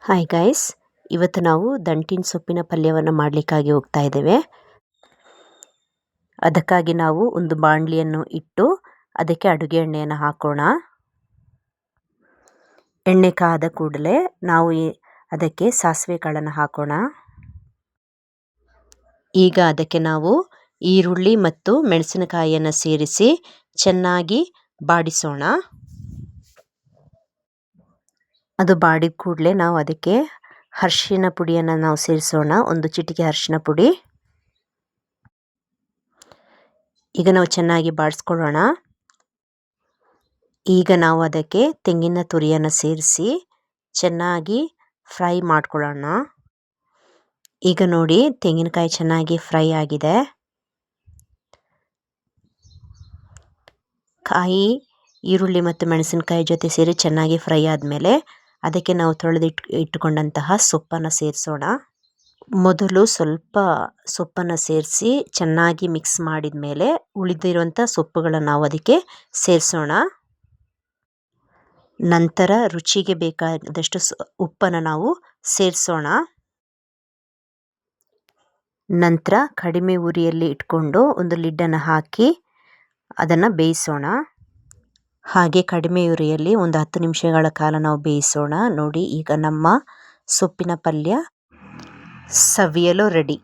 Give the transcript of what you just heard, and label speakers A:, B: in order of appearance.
A: Hi guys, ಇವತ್ತು ನಾವು ದಂಟಿನ ಸೊಪ್ಪಿನ ಪಲ್ಯವನ್ನು ಮಾಡಲಿಕ್ಕಾಗಿ ಹೋಗ್ತಾ ಇದ್ದೇವೆ. ಅದಕ್ಕಾಗಿ ನಾವು ಒಂದು ಬಾಣಲಿಯನ್ನು ಇಟ್ಟು ಅದಕ್ಕೆ ಅಡುಗೆ ಎಣ್ಣೆಯನ್ನು ಹಾಕೋಣ. ಎಣ್ಣೆ ಕಾದ ಕೂಡಲೇ ನಾವು ಅದಕ್ಕೆ ಸಾಸಿವೆ ಕಾಳನ್ನು ಹಾಕೋಣ. ಈಗ ಅದಕ್ಕೆ ನಾವು ಈರುಳ್ಳಿ ಮತ್ತು ಮೆಣಸಿನಕಾಯಿಯನ್ನು ಸೇರಿಸಿ ಚೆನ್ನಾಗಿ ಬಾಡಿಸೋಣ. ಅದು ಬಾಡಿದ ಕೂಡಲೇ ನಾವು ಅದಕ್ಕೆ ಅರಿಶಿನ ಪುಡಿಯನ್ನು ನಾವು ಸೇರಿಸೋಣ. ಒಂದು ಚಿಟಿಕೆ ಅರಿಶಿನ ಪುಡಿ. ಈಗ ನಾವು ಚೆನ್ನಾಗಿ ಬಾಡಿಸ್ಕೊಳ್ಳೋಣ. ಈಗ ನಾವು ಅದಕ್ಕೆ ತೆಂಗಿನ ತುರಿಯನ್ನು ಸೇರಿಸಿ ಚೆನ್ನಾಗಿ ಫ್ರೈ ಮಾಡ್ಕೊಳ್ಳೋಣ. ಈಗ ನೋಡಿ, ತೆಂಗಿನಕಾಯಿ ಚೆನ್ನಾಗಿ ಫ್ರೈ ಆಗಿದೆ. ಕಾಯಿ, ಈರುಳ್ಳಿ ಮತ್ತು ಮೆಣಸಿನಕಾಯಿ ಜೊತೆ ಸೇರಿ ಚೆನ್ನಾಗಿ ಫ್ರೈ ಆದಮೇಲೆ ಅದಕ್ಕೆ ನಾವು ಇಟ್ಟುಕೊಂಡಂತಹ ಸೊಪ್ಪನ್ನು ಸೇರಿಸೋಣ. ಮೊದಲು ಸ್ವಲ್ಪ ಸೊಪ್ಪನ್ನು ಸೇರಿಸಿ ಚೆನ್ನಾಗಿ ಮಿಕ್ಸ್ ಮಾಡಿದ ಮೇಲೆ ಉಳಿದಿರುವಂಥ ಸೊಪ್ಪುಗಳನ್ನು ನಾವು ಅದಕ್ಕೆ ಸೇರಿಸೋಣ. ನಂತರ ರುಚಿಗೆ ಬೇಕಾದಷ್ಟು ಉಪ್ಪನ್ನು ನಾವು ಸೇರಿಸೋಣ. ನಂತರ ಕಡಿಮೆ ಉರಿಯಲ್ಲಿ ಇಟ್ಕೊಂಡು ಒಂದು ಲಿಡ್ಡನ್ನು ಹಾಕಿ ಅದನ್ನು ಬೇಯಿಸೋಣ. ಹಾಗೆ ಕಡಿಮೆ ಉರಿಯಲ್ಲಿ ಒಂದು 10 ನಿಮಿಷಗಳ ಕಾಲ ನಾವು ಬೇಯಿಸೋಣ. ನೋಡಿ, ಈಗ ನಮ್ಮ ಸೊಪ್ಪಿನ ಪಲ್ಯ ಸವಿಯಲು ರೆಡಿ.